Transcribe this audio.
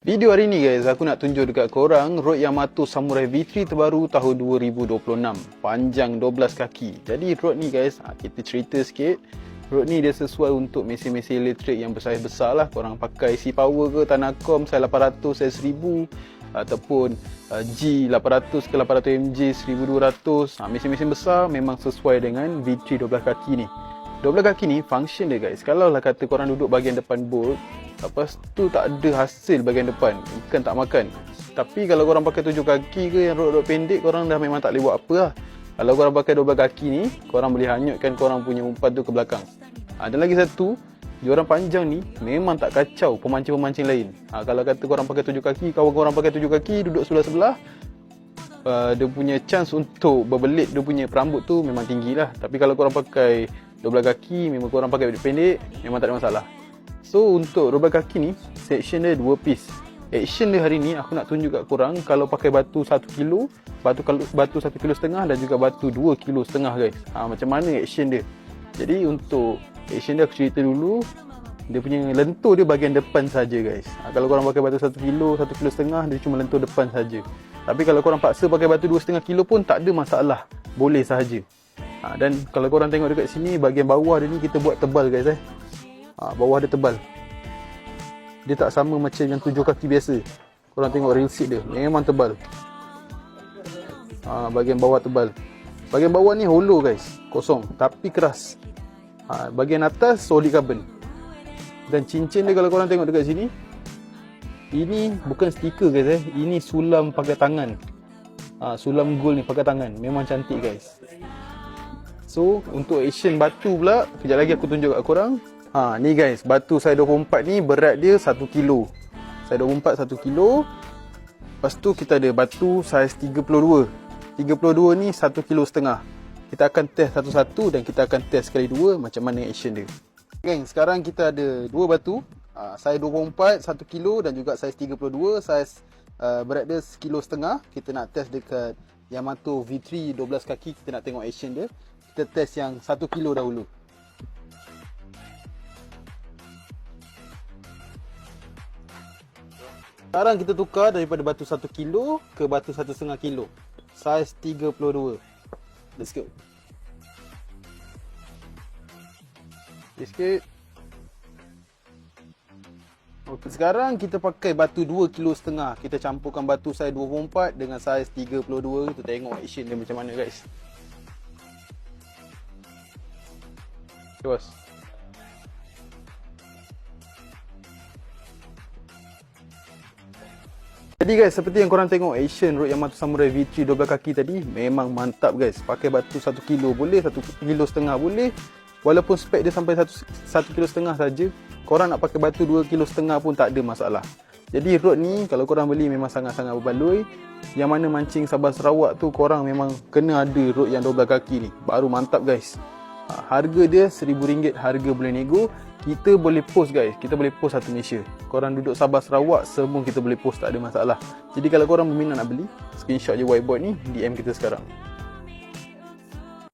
Video hari ni guys, aku nak tunjuk dekat korang Rode Yamato Samurai V3 terbaru tahun 2026. Panjang 12 kaki. Jadi Rode ni guys, kita cerita sikit. Rode ni dia sesuai untuk mesin-mesin elektrik yang besar-besar lah. Korang pakai C-Power ke, Tanakom, Sai 800, Sai 1000 ataupun G800 ke 800MJ 1200. Mesin-mesin besar memang sesuai dengan V3 12 kaki ni. 12 kaki ni function dia guys. Kalau lah kata korang duduk bahagian depan bolt, lepas tu tak ada hasil bahagian depan, ikan tak makan. Tapi kalau korang pakai 7 kaki ke yang rod-rod pendek, korang dah memang tak boleh buat apa lah. Kalau korang pakai 12 kaki ni, korang boleh hanyutkan korang punya umpan tu ke belakang. Dan lagi satu, diorang panjang ni memang tak kacau pemancing-pemancing lain. Kalau kata korang pakai 7 kaki, kawan korang pakai 7 kaki, duduk sebelah-sebelah, dia punya chance untuk berbelit dia punya perambut tu memang tinggi lah. Tapi kalau korang pakai 12 kaki, memang korang pakai pendek, memang tak ada masalah. So untuk 12 kaki ni, section dia 2 piece. Action dia hari ni aku nak tunjuk kat korang kalau pakai batu 1 kilo, batu 1,5 kilo dan juga batu 2,5 kilo guys. Macam mana action dia. Jadi untuk action dia aku cerita dulu. Dia punya lentur dia bahagian depan saja guys. Kalau korang pakai batu 1 kilo, 1,5 kilo, dia cuma lentur depan saja. Tapi kalau korang paksa pakai batu 2,5 kilo pun tak ada masalah. Boleh sahaja. Dan kalau korang tengok dekat sini, bahagian bawah dia ni kita buat tebal guys. Bawah dia tebal. Dia tak sama macam yang 7 kaki biasa. Korang tengok real seat dia, memang tebal. Bahagian bawah tebal. Bahagian bawah ni hollow guys, kosong tapi keras. Bahagian atas solid carbon. Dan cincin dia kalau korang tengok dekat sini, ini bukan stiker guys. Ini sulam pakai tangan. Sulam gold ni pakai tangan. Memang cantik guys. So untuk action batu pula, kejap lagi aku tunjuk kat korang. Ni guys, batu Sai 24 ni berat dia 1 kilo. Sai 24 1 kilo. Lepas tu kita ada batu saiz 32. 32 ni 1,5 kilo. Kita akan test satu-satu dan kita akan test sekali dua macam mana action dia. Geng, sekarang kita ada dua batu, saiz 24 1 kilo dan juga saiz 32, saiz berat dia 1,5 kilo. Kita nak test dekat Yamato V3 12 kaki, kita nak tengok action dia. Kita test yang 1 kilo dahulu. Sekarang kita tukar daripada batu 1 kilo ke batu 1,5 kilo. Saiz 32. Let's go. Sikit. Okay, sekarang kita pakai batu 2,5 kilo. Kita campurkan batu saiz 24 dengan saiz 32. Kita tengok action dia macam mana guys. Terus. Jadi guys, seperti yang korang tengok action Rode Yamato Samurai V3 12 kaki tadi, memang mantap guys. Pakai batu 1 kilo boleh, 1,5 kilo boleh. Walaupun spek dia sampai 1,5 kilo saja, korang nak pakai batu 2,5 kilo pun tak ada masalah. Jadi Rode ni kalau korang beli memang sangat-sangat berbaloi. Yang mana mancing Sabah Sarawak tu, korang memang kena ada Rode yang 12 kaki ni. Baru mantap guys. Harga dia RM1,000, harga boleh nego. Kita boleh post guys, kita boleh post satu Malaysia. Korang duduk Sabah Sarawak, semua kita boleh post, tak ada masalah. Jadi kalau korang berminat nak beli, screenshot je whiteboard ni, DM kita sekarang.